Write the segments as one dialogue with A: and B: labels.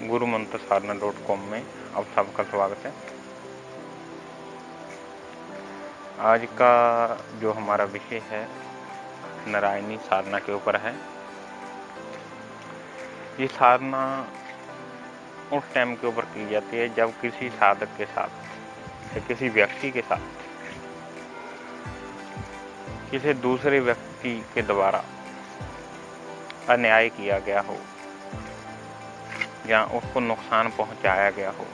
A: गुरुमंत्रसाधना.com में आप सबका स्वागत है। आज का जो हमारा विषय है नारायणी साधना के ऊपर है। ये साधना उस टाइम के ऊपर की जाती है जब किसी साधक के साथ या किसी व्यक्ति के साथ किसी दूसरे व्यक्ति के द्वारा अन्याय किया गया हो या उसको नुकसान पहुंचाया गया हो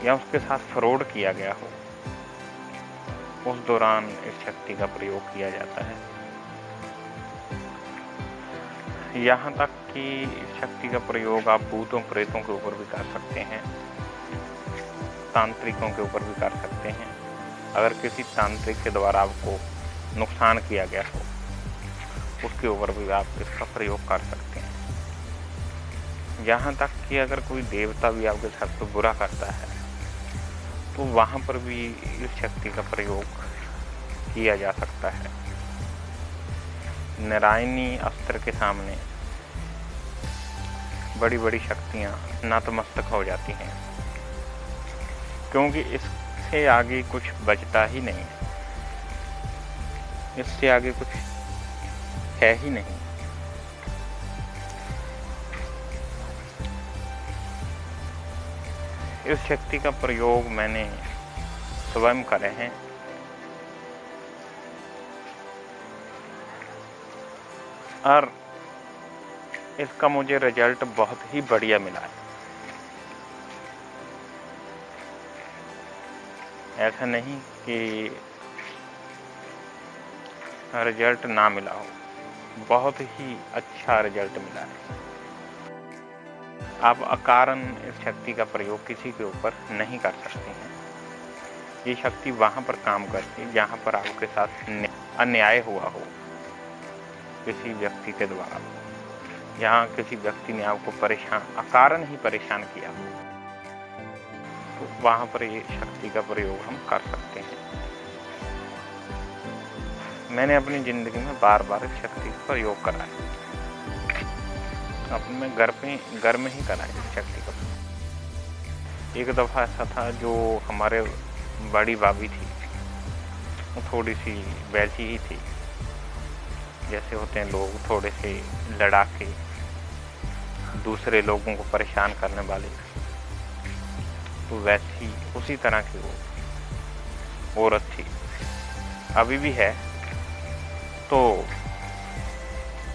A: या उसके साथ फ्रॉड किया गया हो, उस दौरान इस शक्ति का प्रयोग किया जाता है। यहाँ तक कि इस शक्ति का प्रयोग आप भूतों प्रेतों के ऊपर भी कर सकते हैं, तांत्रिकों के ऊपर भी कर सकते हैं। अगर किसी तांत्रिक के द्वारा आपको नुकसान किया गया हो, उसके ऊपर भी आप इसका प्रयोग कर सकते हैं। यहाँ तक कि अगर कोई देवता भी आपके साथ तो बुरा करता है तो वहाँ पर भी इस शक्ति का प्रयोग किया जा सकता है। नारायणी अस्त्र के सामने बड़ी बड़ी शक्तियाँ नतमस्तक हो जाती हैं, क्योंकि इससे आगे कुछ बचता ही नहीं है, इससे आगे कुछ है ही नहीं। इस शक्ति का प्रयोग मैंने स्वयं करे हैं। और इसका मुझे रिजल्ट बहुत ही बढ़िया मिला है। ऐसा नहीं कि रिजल्ट ना मिला हो, बहुत ही अच्छा रिजल्ट मिला है। आप अकारण इस शक्ति का प्रयोग किसी के ऊपर नहीं कर सकते हैं। ये शक्ति वहाँ पर काम करती है जहाँ पर आपके साथ अन्याय हुआ हो किसी व्यक्ति के द्वारा, जहाँ किसी व्यक्ति ने आपको अकारण ही परेशान किया हो, तो वहाँ पर ये शक्ति का प्रयोग हम कर सकते हैं। मैंने अपनी जिंदगी में बार बार इस शक्ति का प्रयोग करा है। अपने घर में ही करा है इस शक्ति का। एक दफ़ा ऐसा था, जो हमारे बड़ी भाभी थी वो थोड़ी सी वैसी ही थी जैसे होते हैं लोग, थोड़े से लड़ाके, दूसरे लोगों को परेशान करने वाले। तो वैसी उसी तरह की वो औरत थी, अभी भी है। तो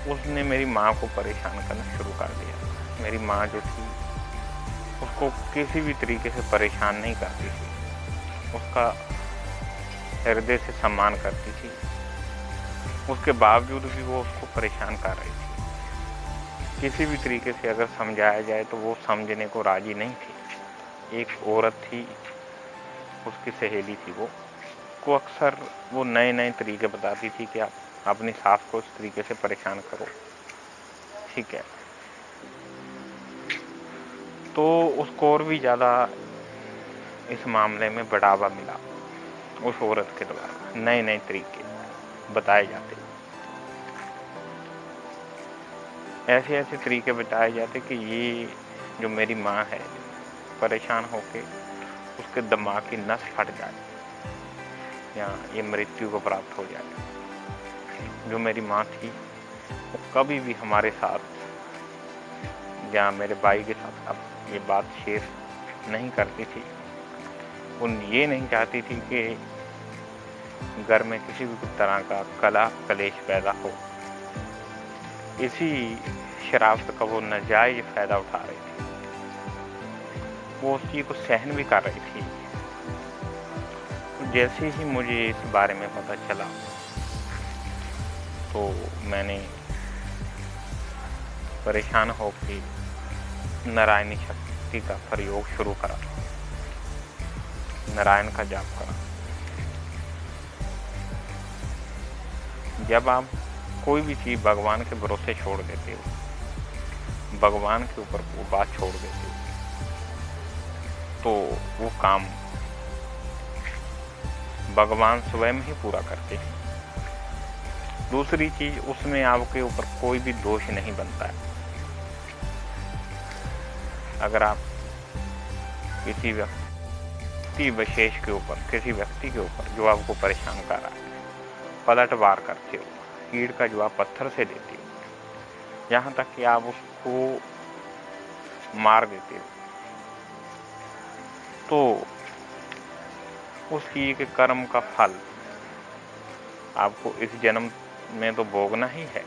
A: उसने मेरी माँ को परेशान करना शुरू कर दिया। मेरी माँ जो थी उसको किसी भी तरीके से परेशान नहीं करती थी, उसका हृदय से सम्मान करती थी। उसके बावजूद भी वो उसको परेशान कर रही थी। किसी भी तरीके से अगर समझाया जाए तो वो समझने को राजी नहीं थी। एक औरत थी, उसकी सहेली थी, वो को अक्सर वो नए नए तरीके बताती थी कि आप अपनी सास को इस तरीके से परेशान करो, ठीक है। तो उसको और भी ज़्यादा इस मामले में बढ़ावा मिला। उस औरत के द्वारा नए नए तरीके बताए जाते, ऐसे ऐसे तरीके बताए जाते कि ये जो मेरी माँ है परेशान होके उसके दिमाग की नस फट जाए या ये मृत्यु को प्राप्त हो जाए। जो मेरी माँ थी वो कभी भी हमारे साथ या मेरे भाई के साथ अब ये बात शेयर नहीं करती थी। वो ये नहीं चाहती थी कि घर में किसी भी तरह का कला कलेश पैदा हो। इसी शराफत का वो नाजायज फायदा उठा रही थी। वो उस चीज को सहन भी कर रही थी। तो जैसे ही मुझे इस बारे में पता चला तो मैंने परेशान होकर नारायणी शक्ति का प्रयोग शुरू करा, नारायण का जाप करा। जब आप कोई भी चीज भगवान के भरोसे छोड़ देते हो, भगवान के ऊपर वो बात छोड़ देते हो, तो वो काम भगवान स्वयं ही पूरा करते हैं। दूसरी चीज, उसमें आपके ऊपर कोई भी दोष नहीं बनता है। अगर आप किसी व्यक्ति विशेष के ऊपर, किसी व्यक्ति के ऊपर जो आपको परेशान कर रहा है, पलटवार करते हो, ईंट का जवाब पत्थर से देते हो, यहाँ तक कि आप उसको मार देते हो, तो उसकी एक कर्म का फल आपको इस जन्म में तो भोगना ही है,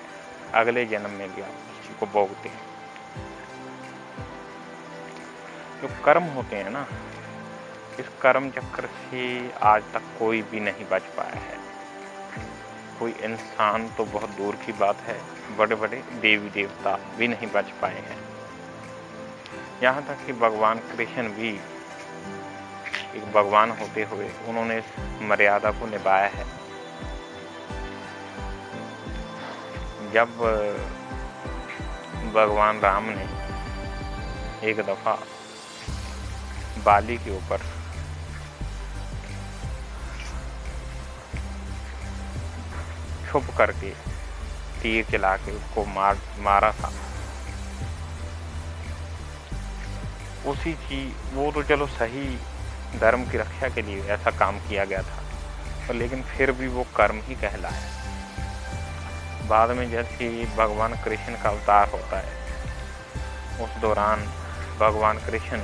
A: अगले जन्म में भी आप उसी को भोगते हैं। जो कर्म होते हैं ना, इस कर्म चक्र से आज तक कोई भी नहीं बच पाया है। कोई इंसान तो बहुत दूर की बात है, बड़े बड़े देवी देवता भी नहीं बच पाए हैं। यहाँ तक कि भगवान कृष्ण भी एक भगवान होते हुए उन्होंने इस मर्यादा को निभाया है। जब भगवान राम ने एक दफा बाली के ऊपर छुप करके तीर चला के उसको मारा था, उसी चीज वो तो चलो सही धर्म की रक्षा के लिए ऐसा काम किया गया था, पर लेकिन फिर भी वो कर्म ही कहलाया। बाद में जैसे भगवान कृष्ण का अवतार होता है, उस दौरान भगवान कृष्ण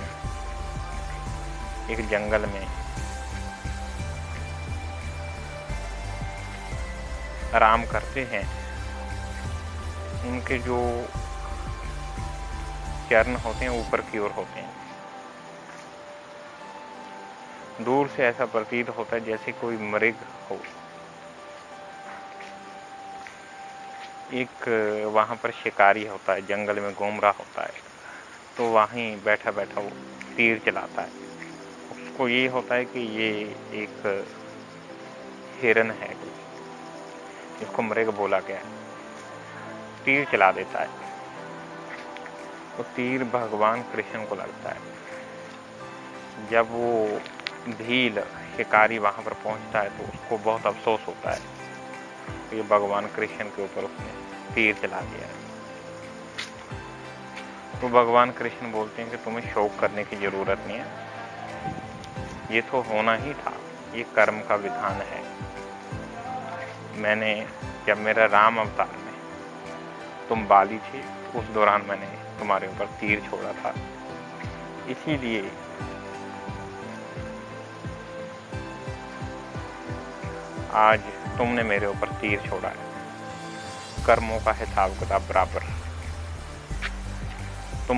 A: एक जंगल में आराम करते हैं। उनके जो चरण होते हैं ऊपर की ओर होते हैं। दूर से ऐसा प्रतीत होता है जैसे कोई मृग हो। एक वहां पर शिकारी होता है, जंगल में घूम रहा होता है, तो वहीं बैठा बैठा वो तीर चलाता है। उसको ये होता है कि ये एक हिरन है, जिसको मृग बोला गया है, तीर चला देता है। तो तीर भगवान कृष्ण को लगता है। जब वो भील शिकारी वहां पर पहुंचता है तो उसको बहुत अफसोस होता है, तो ये भगवान कृष्ण के ऊपर उसने तीर चला दिया है। तो भगवान कृष्ण बोलते हैं कि तुम्हें शोक करने की जरूरत नहीं है, ये तो होना ही था, ये कर्म का विधान है। मैंने जब मेरा राम अवतार में तुम बाली थे, उस दौरान मैंने तुम्हारे ऊपर तीर छोड़ा था, इसीलिए आज तुमने मेरे ऊपर तीर छोड़ा है। कर्मों का हिसाब किताब बराबर, तुम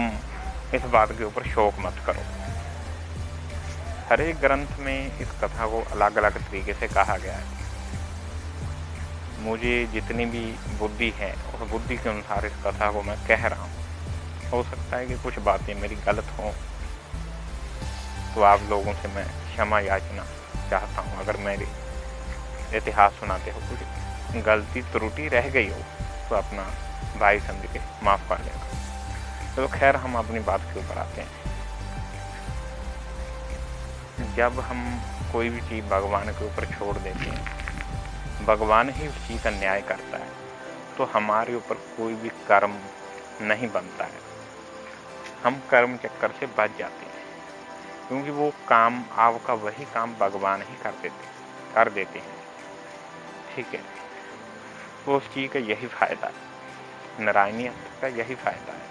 A: इस बात के ऊपर शोक मत करो। हर एक ग्रंथ में इस कथा को अलग अलग तरीके से कहा गया है। मुझे जितनी भी बुद्धि है उस बुद्धि के अनुसार इस कथा को मैं कह रहा हूँ। हो सकता है कि कुछ बातें मेरी गलत हों, तो आप लोगों से मैं क्षमा याचना चाहता हूँ। अगर मेरे इतिहास सुनाते हो कुछ गलती त्रुटि रह गई हो तो अपना भाई समझ के माफ़ कर लेना। तो खैर, हम अपनी बात के ऊपर आते हैं। जब हम कोई भी चीज़ भगवान के ऊपर छोड़ देते हैं, भगवान ही उस चीज़ का न्याय करता है, तो हमारे ऊपर कोई भी कर्म नहीं बनता है। हम कर्म चक्कर से बच जाते हैं, क्योंकि वो काम, आपका वही काम भगवान ही कर देते हैं। ठीक है, तो उस चीज़ का यही फायदा है, नारायणी अस्त्र का यही फायदा है।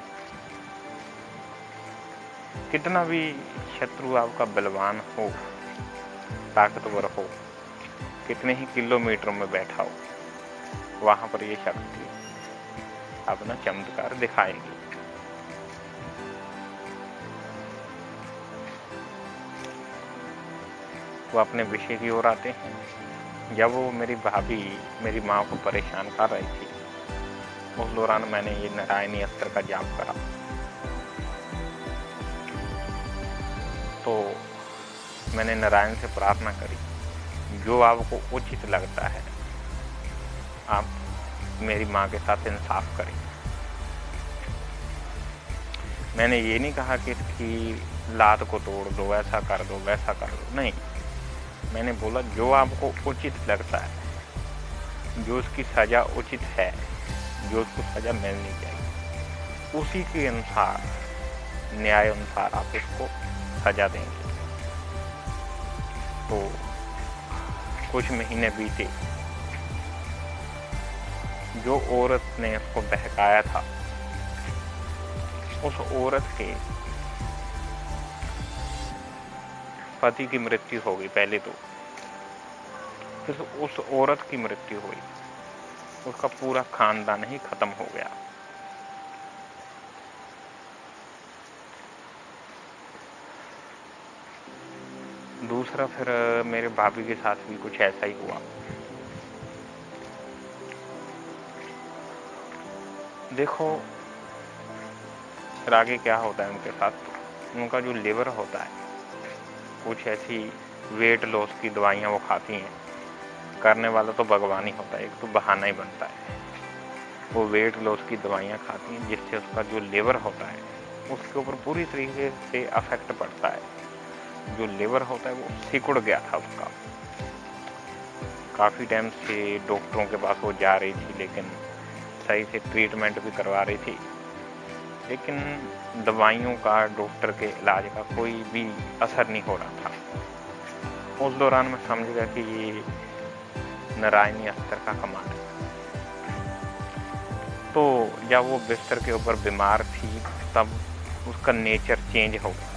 A: कितना भी शत्रु आपका बलवान हो, ताकतवर हो, कितने ही किलोमीटरों में बैठा हो, वहां पर ये शक्ति अपना चमत्कार दिखाएगी। वो अपने विषय की ओर आते हैं। जब वो मेरी भाभी मेरी माँ को परेशान कर रही थी, उस दौरान मैंने ये नारायणी अस्त्र का जाप करा। तो मैंने नारायण से प्रार्थना करी, जो आपको उचित लगता है आप मेरी माँ के साथ इंसाफ करें। मैंने ये नहीं कहा कि इसकी लात को तोड़ दो, ऐसा कर दो, वैसा कर दो, नहीं। मैंने बोला जो आपको उचित लगता है, जो उसकी सज़ा उचित है, जो उसको सज़ा मिलनी चाहिए, उसी के अनुसार न्याय अनुसार आप उसको सजा देंगे। तो कुछ महीने बीते, जो औरत ने उसको बहकाया था, उस औरत के पति की मृत्यु हो गई पहले तो, फिर उस औरत की मृत्यु हुई, उसका पूरा खानदान ही खत्म हो गया। दूसरा, फिर मेरे भाभी के साथ भी कुछ ऐसा ही हुआ। देखो फिर आगे क्या होता है उनके साथ, उनका जो लिवर होता है, कुछ ऐसी वेट लॉस की दवाइयाँ वो खाती हैं। करने वाला तो भगवान ही होता है, एक तो बहाना ही बनता है। वो वेट लॉस की दवाइयाँ खाती हैं, जिससे उसका जो लिवर होता है उसके ऊपर पूरी तरीके से अफेक्ट पड़ता है। जो लिवर होता है वो सिकुड़ गया था उसका। काफ़ी टाइम से डॉक्टरों के पास वो जा रही थी, लेकिन सही से ट्रीटमेंट भी करवा रही थी, लेकिन दवाइयों का, डॉक्टर के इलाज का कोई भी असर नहीं हो रहा था। उस दौरान मैं समझ गया कि ये नारायणी अस्त्र का कमाल है। तो जब वो बिस्तर के ऊपर बीमार थी, तब उसका नेचर चेंज हो गया।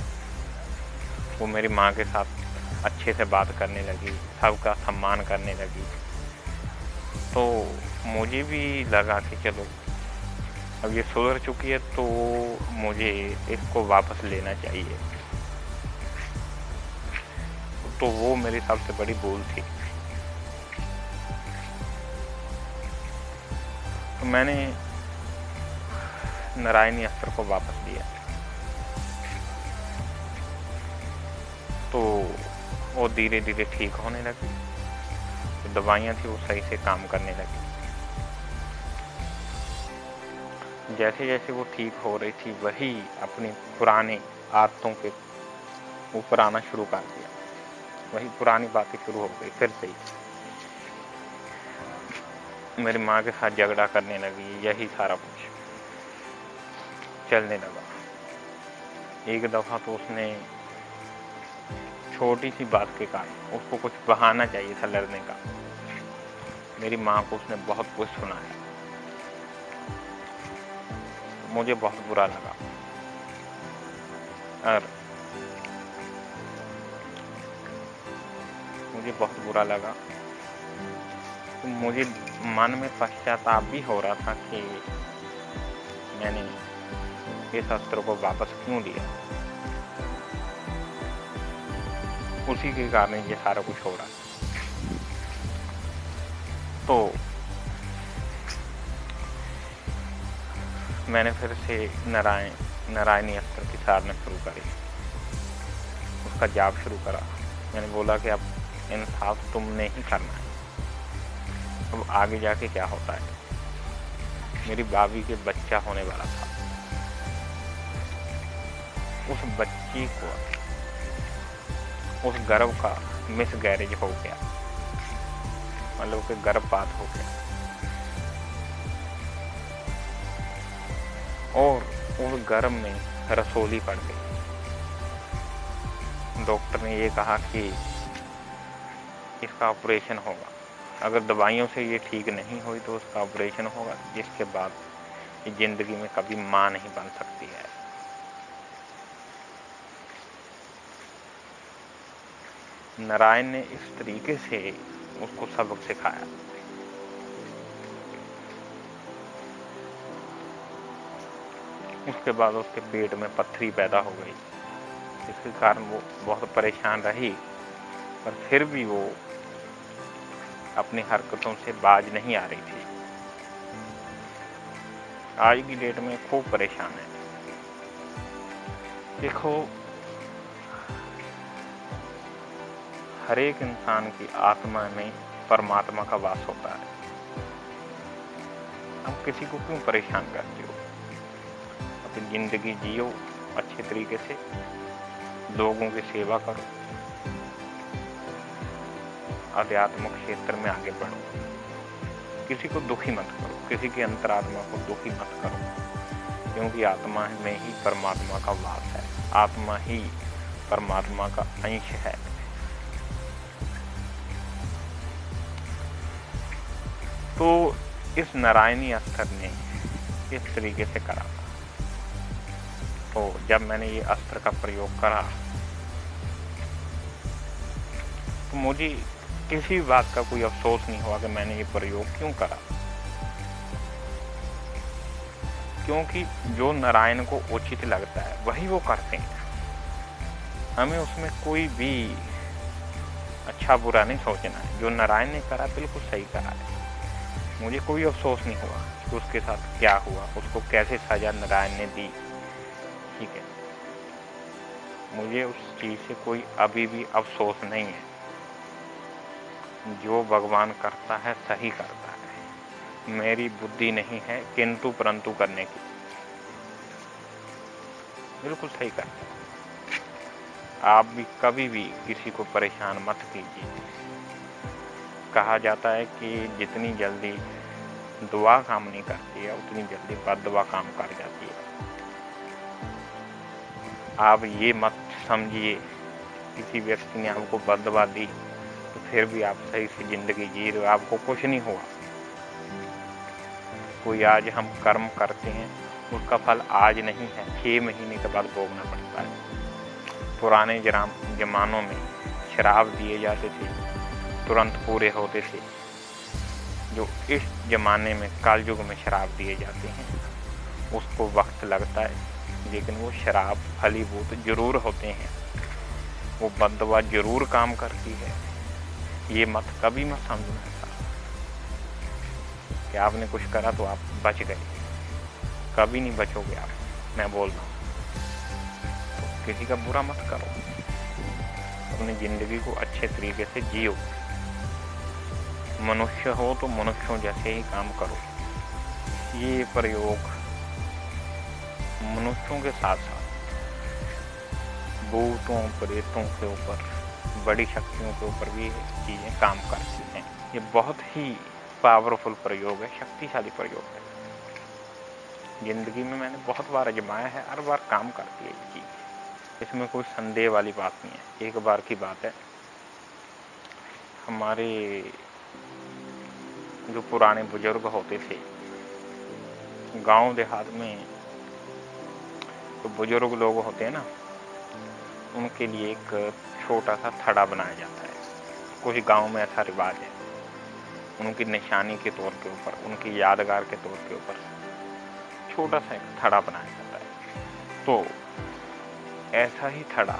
A: वो मेरी माँ के साथ अच्छे से बात करने लगी, सबका सम्मान करने लगी। तो मुझे भी लगा कि चलो अब ये सुधर चुकी है, तो मुझे इसको वापस लेना चाहिए। तो वो मेरी सबसे बड़ी भूल थी। तो मैंने नारायणी अस्त्र को वापस दिया। तो वो धीरे धीरे ठीक होने लगी, तो दवाइयाँ थी वो सही से काम करने लगी। जैसे जैसे वो ठीक हो रही थी, वही अपनी पुराने आदतों के ऊपर आना शुरू कर दिया। वही पुरानी बातें शुरू हो गई फिर से ही। मेरी माँ के साथ झगड़ा करने लगी, यही सारा कुछ चलने लगा। एक दफ़ा तो उसने छोटी सी बात के कारण, उसको कुछ बहाना चाहिए था लड़ने का, मेरी माँ को उसने बहुत कुछ सुनाया। मुझे बहुत बुरा लगा, और मुझे बहुत बुरा लगा। तो मुझे मन में पश्चाताप भी हो रहा था कि मैंने इस अस्त्र को वापस क्यों लिया। उसी के कारण ये सारा कुछ हो रहा है। तो मैंने फिर से नारायणी अस्त्र की साधना शुरू करी, उसका जाप शुरू करा। मैंने बोला कि अब इंसाफ तुमने ही करना है, अब आगे जाके क्या होता है। मेरी भाभी के बच्चा होने वाला था, उस बच्ची को, उस गर्भ का मिसगैरेज हो गया, मतलब कि गर्भपात हो गया, और उस गर्भ में रसोली पड़ गई। डॉक्टर ने ये कहा कि इसका ऑपरेशन होगा, अगर दवाइयों से ये ठीक नहीं हुई तो उसका ऑपरेशन होगा, जिसके बाद ये जिंदगी में कभी माँ नहीं बन सकती है। नारायण ने इस तरीके से उसको सबक सिखाया। उसके बाद उसके पेट में पत्थरी पैदा हो गई, जिसके कारण वो बहुत परेशान रही, पर फिर भी वो अपनी हरकतों से बाज नहीं आ रही थी। आज की डेट में खूब परेशान है। देखो, हर एक इंसान की आत्मा में परमात्मा का वास होता है। हम किसी को क्यों परेशान करते हो? अपनी जिंदगी जियो अच्छे तरीके से, लोगों की सेवा करो, आध्यात्मिक क्षेत्र में आगे बढ़ो, किसी को दुखी मत करो, किसी की अंतरात्मा को दुखी मत करो। क्योंकि आत्मा में ही परमात्मा का वास है, आत्मा ही परमात्मा का अंश है। तो इस नारायणी अस्त्र ने इस तरीके से करा। तो जब मैंने ये अस्त्र का प्रयोग करा तो मुझे किसी बात का कोई अफसोस नहीं हुआ कि मैंने ये प्रयोग क्यों करा, क्योंकि जो नारायण को उचित लगता है वही वो करते हैं। हमें उसमें कोई भी अच्छा बुरा नहीं सोचना है। जो नारायण ने करा बिल्कुल सही करा है। मुझे कोई अफसोस नहीं हुआ कि उसके साथ क्या हुआ, उसको कैसे सजा नारायण ने दी। ठीक है, मुझे उस चीज से कोई अभी भी अफसोस नहीं है। जो भगवान करता है सही करता है। मेरी बुद्धि नहीं है किंतु परंतु करने की, बिल्कुल सही करता है। आप भी कभी भी किसी को परेशान मत कीजिए। कहा जाता है कि जितनी जल्दी दुआ काम नहीं करती है उतनी जल्दी बद्दुआ काम कर जाती है। आप ये मत समझिए किसी व्यक्ति ने आपको बद्दुआ दी तो फिर भी आप सही से जिंदगी जी रहे हो, आपको कुछ नहीं हुआ। कोई आज हम कर्म करते हैं उसका फल आज नहीं है, 6 महीने के बाद भोगना पड़ता है। पुराने जमानों में श्राप दिए जाते थे, तुरंत पूरे होते थे। जो इस जमाने में कलयुग में श्राप दिए जाते हैं उसको वक्त लगता है, लेकिन वो श्राप फलीभूत जरूर होते हैं। वो बद्दुआ जरूर काम करती है। ये मत कभी मत समझना कि आपने कुछ करा तो आप बच गए, कभी नहीं बचोगे आप। मैं बोल रहा हूँ तो किसी का बुरा मत करो, अपनी जिंदगी को अच्छे तरीके से जियो। मनुष्य हो तो मनुष्यों जैसे ही काम करो। ये प्रयोग मनुष्यों के साथ साथ भूतों प्रेतों के ऊपर, बड़ी शक्तियों के ऊपर भी चीजें काम करती हैं। ये बहुत ही पावरफुल प्रयोग है, शक्तिशाली प्रयोग है। जिंदगी में मैंने बहुत बार आजमाया है, हर बार काम करती है ये चीज, इसमें कोई संदेह वाली बात नहीं है। एक बार की बात है, हमारे जो पुराने बुजुर्ग होते थे गांव देहात में, तो बुजुर्ग लोग होते हैं ना, उनके लिए एक छोटा सा थड़ा बनाया जाता है। कुछ गांव में ऐसा रिवाज है, उनकी निशानी के तौर के ऊपर, उनकी यादगार के तौर के ऊपर छोटा सा एक थड़ा बनाया जाता है। तो ऐसा ही थड़ा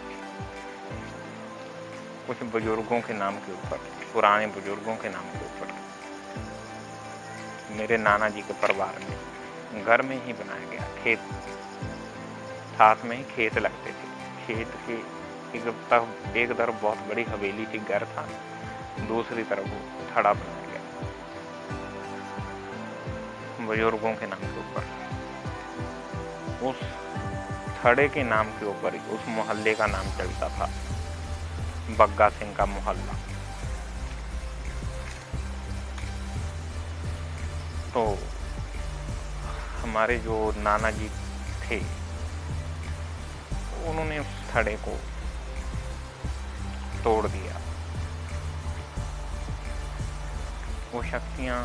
A: कुछ बुजुर्गों के नाम के ऊपर, पुराने बुजुर्गों के नाम के ऊपर मेरे नाना जी के परिवार में घर में ही बनाया गया। खेत, साथ में ही खेत लगते थे। खेत के एक तरफ बहुत बड़ी हवेली थी, घर था, दूसरी तरफ वो थड़ा बनाया गया बुजुर्गों के नाम के ऊपर। उस थड़े के नाम के ऊपर उस मोहल्ले का नाम चलता था बग्गा सिंह का मोहल्ला। तो हमारे जो नाना जी थे उन्होंने उस थड़े को तोड़ दिया। वो शक्तियां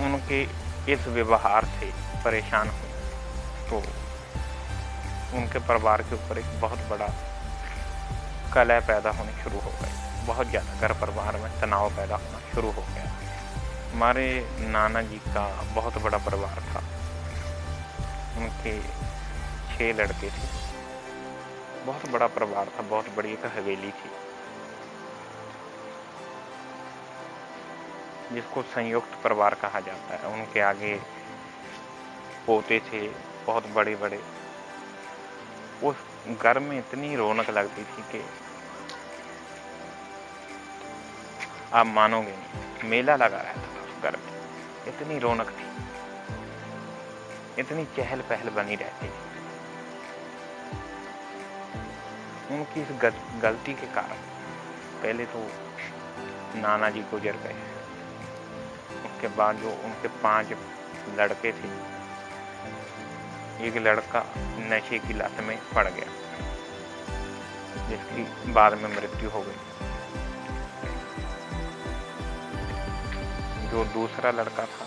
A: उनके इस व्यवहार से परेशान हुई, तो उनके परिवार के ऊपर एक बहुत बड़ा कलह पैदा होनी शुरू हो गई। बहुत ज़्यादा घर परिवार में तनाव पैदा होना शुरू हो गया। हमारे नाना जी का बहुत बड़ा परिवार था, उनके 6 लड़के थे, बहुत बड़ा परिवार था, बहुत बड़ी एक हवेली थी जिसको संयुक्त परिवार कहा जाता है। उनके आगे पोते थे बहुत बड़े बड़े। उस घर में इतनी रौनक लगती थी कि आप मानोगे नहीं, मेला लगा रहता था उस घर में। इतनी रौनक थी, इतनी चहल पहल बनी रहती थी। उनकी इस गलती के कारण पहले तो नाना जी गुजर गए, उसके बाद जो उनके 5 लड़के थे एक लड़का नशे की लत में पड़ गया, जिसकी बाद में मृत्यु हो गई। जो दूसरा लड़का था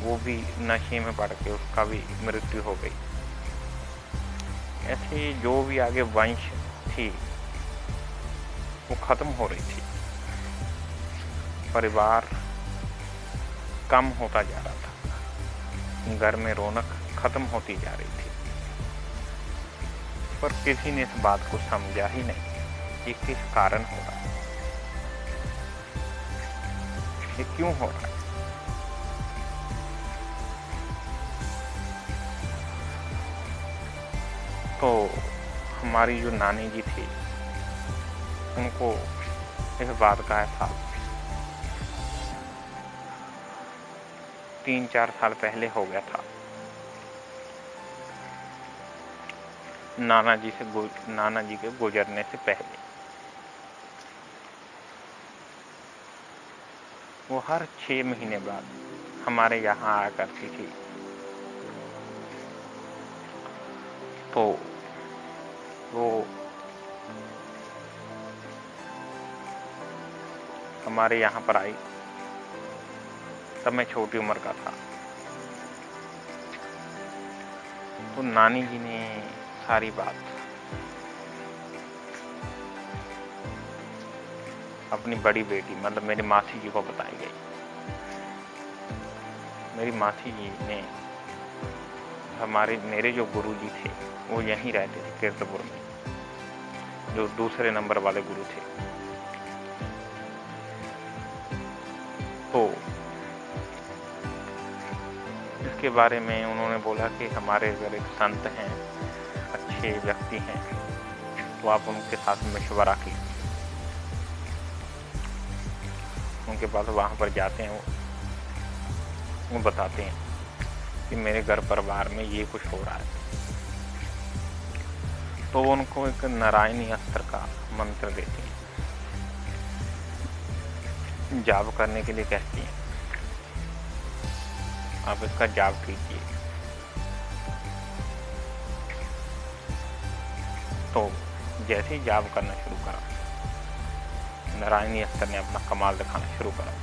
A: वो भी नशे में पड़ के उसका भी मृत्यु हो गई। ऐसे जो भी आगे वंश थी वो खत्म हो रही थी। परिवार कम होता जा रहा था, घर में रौनक खत्म होती जा रही थी। पर किसी ने इस बात को समझा ही नहीं कि किस कारण हो रहा है, ये क्यों हो रहा है। तो हमारी जो नानी जी थी उनको इस बात का एहसास 3-4 साल पहले हो गया था। नाना जी के गुजरने से पहले वो हर 6 महीने बाद हमारे यहाँ आया करती थी। तो वो हमारे यहाँ पर आई तब मैं छोटी उम्र का था। तो नानी जी ने सारी बात अपनी बड़ी बेटी मतलब मेरी मासी जी को बताई गई। मेरी मासी जी ने मेरे जो गुरुजी थे वो यहीं रहते थे कीर्तपुर में, जो दूसरे नंबर वाले गुरु थे। तो इसके बारे में उन्होंने बोला कि हमारे अगर एक संत हैं, अच्छे व्यक्ति हैं, तो आप उनके साथ मशवरा कीजिए। उनके पास वहाँ पर जाते हैं, वो बताते हैं कि मेरे घर परिवार में ये कुछ हो रहा है। तो वो उनको एक नारायणी अस्त्र का मंत्र देती हैं, जाप करने के लिए कहती हैं, आप इसका जाप कीजिए। तो जैसे ही जाप करना शुरू करा, नारायणी अस्त्र ने अपना कमाल दिखाना शुरू करा।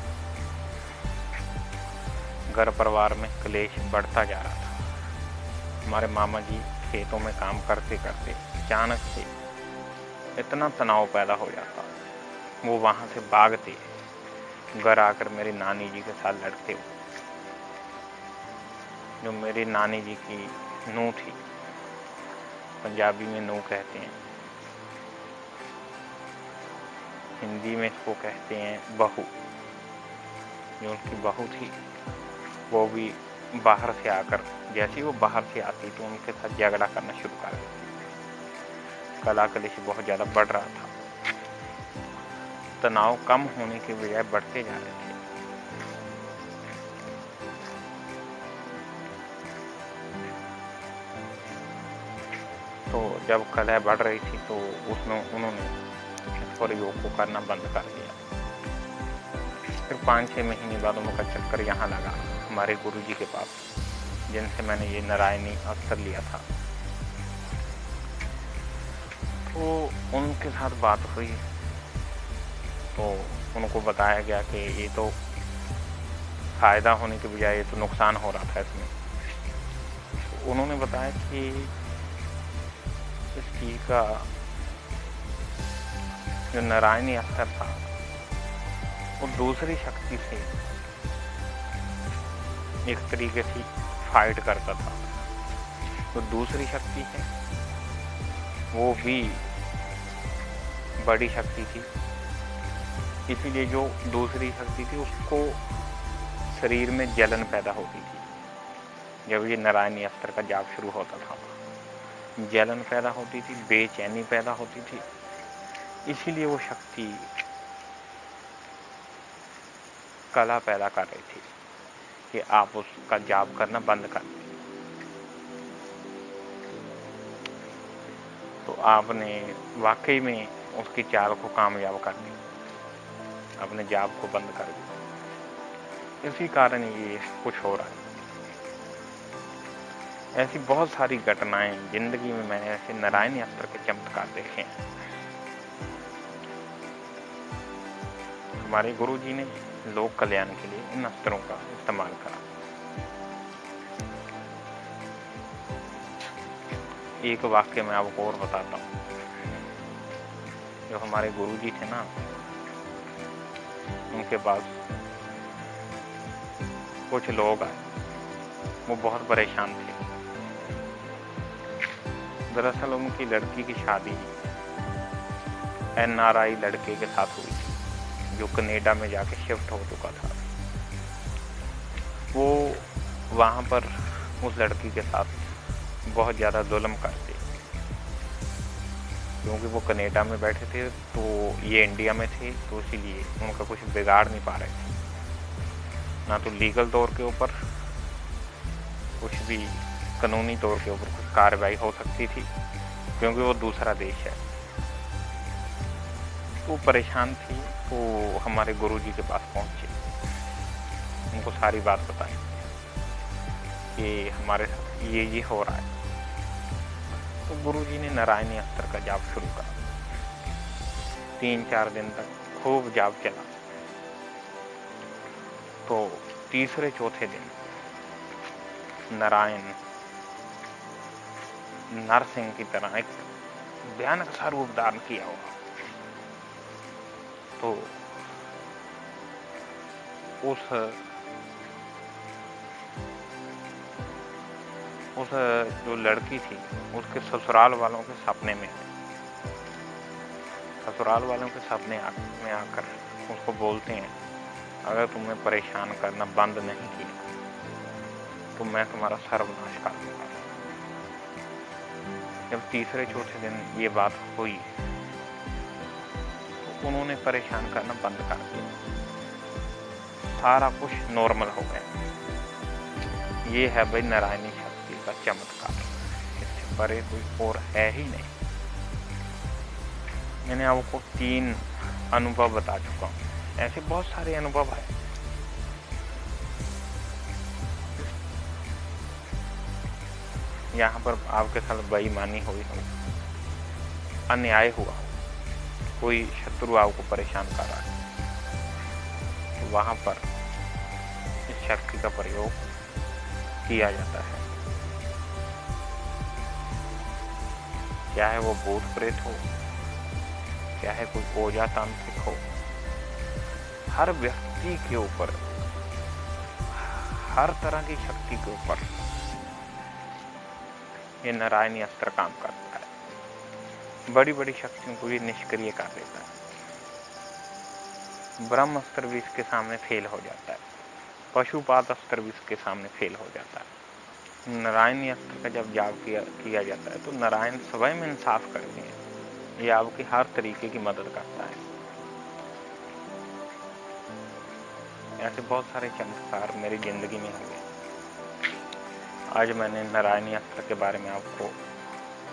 A: घर परिवार में क्लेश बढ़ता जा रहा था। हमारे मामा जी खेतों में काम करते करते अचानक से इतना तनाव पैदा हो जाता, वो वहां से भागते घर आकर मेरी नानी जी के साथ लड़ते हुए। जो मेरी नानी जी की नूंह थी, पंजाबी में नूंह कहते हैं, हिंदी में इसको कहते हैं बहू। जो उनकी बहू थी वो भी बाहर से आकर, जैसे ही वो बाहर से आती तो उनके साथ झगड़ा करना शुरू कर देती। कला कलेश बहुत ज़्यादा बढ़ रहा था, तनाव कम होने के बजाय बढ़ते जा रहे थे। तो जब कलह बढ़ रही थी तो उसमें उन्होंने इस प्रयोग को करना बंद कर दिया। फिर 5-6 महीने बाद उनका चक्कर यहाँ लगा हमारे गुरुजी के पास, जिनसे मैंने ये नारायणी अस्त्र लिया था। तो उनके साथ बात हुई तो उनको बताया गया कि ये तो फायदा होने के बजाय ये तो नुकसान हो रहा था इसमें। तो उन्होंने बताया कि इस चीज का जो नारायणी अस्त्र था वो दूसरी शक्ति से एक तरीके से फाइट करता था। तो दूसरी शक्ति है वो भी बड़ी शक्ति थी, इसीलिए जो दूसरी शक्ति थी उसको शरीर में जलन पैदा होती थी। जब ये नारायणी अस्त्र का जाप शुरू होता था जलन पैदा होती थी, बेचैनी पैदा होती थी। इसीलिए वो शक्ति कला पैदा कर रही थी कि आप उसका जाप करना बंद कर दें। तो आपने वाकई में उसकी चाल को कामयाब कर दिया, अपने जाप को बंद कर दिया। इसी कारण ये कुछ हो रहा है। ऐसी बहुत सारी घटनाएं जिंदगी में मैंने ऐसे नारायणी अस्त्र के चमत्कार देखे हैं। हमारे गुरुजी ने लोक कल्याण के लिए इन अस्त्रों का इस्तेमाल करा। एक वाक्य मैं आपको और बताता हूँ। जो हमारे गुरुजी थे ना, उनके पास कुछ लोग आए, वो बहुत परेशान थे। दरअसल उनकी लड़की की शादी NRI लड़के के साथ हुई थी, जो कनाडा में जाके शिफ्ट हो चुका था। वो वहाँ पर उस लड़की के साथ बहुत ज़्यादा जुल्म करते, क्योंकि वो कनाडा में बैठे थे तो ये इंडिया में थे, तो इसीलिए उनका कुछ बिगाड़ नहीं पा रहे थे। ना तो लीगल तौर के ऊपर कुछ भी कानूनी तौर के ऊपर कुछ कार्रवाई हो सकती थी, क्योंकि वो दूसरा देश है। तो परेशान थी, तो हमारे गुरुजी के पास पहुंचे, उनको सारी बात बताई कि हमारे साथ ये हो रहा है। तो गुरुजी ने नारायणी अस्त्र का जाप शुरू करा। 3-4 दिन तक खूब जाप चला। तो तीसरे चौथे दिन नारायण नरसिंह की तरह एक भयानक सा रूप धारण किया होगा। तो उस जो लड़की थी, उसके ससुराल वालों के सपने में ससुराल वालों के सपने में आकर उसको बोलते हैं, अगर तुम्हें परेशान करना बंद नहीं किया तो मैं तुम्हारा सर्वनाश कर दूंगा। जब तीसरे चौथे दिन ये बात हुई तो उन्होंने परेशान करना बंद कर दिया। सारा कुछ नॉर्मल हो गया। ये है भाई नारायणी शक्ति का चमत्कार, इससे परे कोई और है ही नहीं। मैंने आपको 3 अनुभव बता चुका हूँ, ऐसे बहुत सारे अनुभव है। यहाँ पर आपके साथ बेईमानी हुई हो, अन्याय हुआ, कोई शत्रु आपको परेशान कर रहा है, तो वहां पर इस शक्ति का प्रयोग किया जाता है। चाहे वो भूत प्रेत हो, चाहे कोई ओझा तांत्रिक हो, हर व्यक्ति के ऊपर, हर तरह की शक्ति के ऊपर ये नारायणी अस्त्र काम करता है। बड़ी बड़ी शक्तियों को ये निष्क्रिय कर देता है। ब्रह्म अस्त्र भी इसके सामने फेल हो जाता है, पशुपात अस्त्र भी इसके सामने फेल हो जाता है। नारायणी अस्त्र का जब जाप किया जाता है तो नारायण स्वयं इंसाफ करते हैं। ये आपकी हर तरीके की मदद करता है। ऐसे बहुत सारे चमत्कार मेरी जिंदगी में हुए। आज मैंने नारायणी अस्त्र के बारे में आपको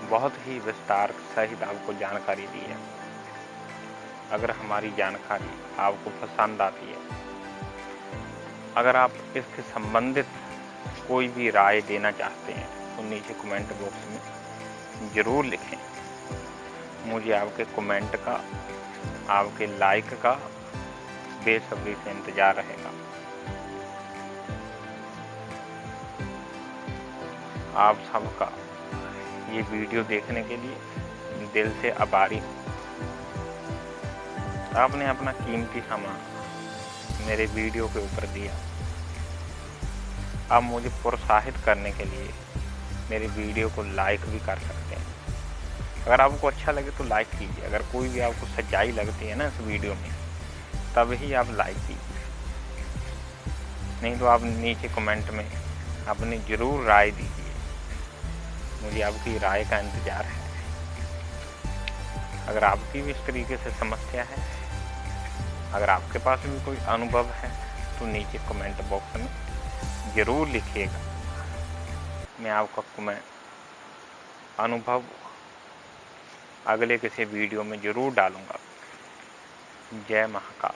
A: बहुत ही विस्तार सहित आपको जानकारी दी है। अगर हमारी जानकारी आपको पसंद आती है, अगर आप इसके संबंधित कोई भी राय देना चाहते हैं तो नीचे कमेंट बॉक्स में ज़रूर लिखें। मुझे आपके कमेंट का, आपके लाइक का बेसब्री से इंतज़ार रहेगा। आप सबका ये वीडियो देखने के लिए दिल से आभारी हूँ। आपने अपना कीमती समय मेरे वीडियो के ऊपर दिया। आप मुझे प्रोत्साहित करने के लिए मेरे वीडियो को लाइक भी कर सकते हैं। अगर आपको अच्छा लगे तो लाइक कीजिए। अगर कोई भी आपको सच्चाई लगती है ना इस वीडियो में, तब ही आप लाइक कीजिए, नहीं तो आप नीचे कमेंट में अपनी ज़रूर राय दीजिए। मुझे आपकी राय का इंतज़ार है। अगर आपकी भी इस तरीके से समस्या है, अगर आपके पास भी कोई अनुभव है, तो नीचे कमेंट बॉक्स में ज़रूर लिखिएगा। मैं आपका अनुभव अगले किसी वीडियो में ज़रूर डालूँगा। जय महाकाल।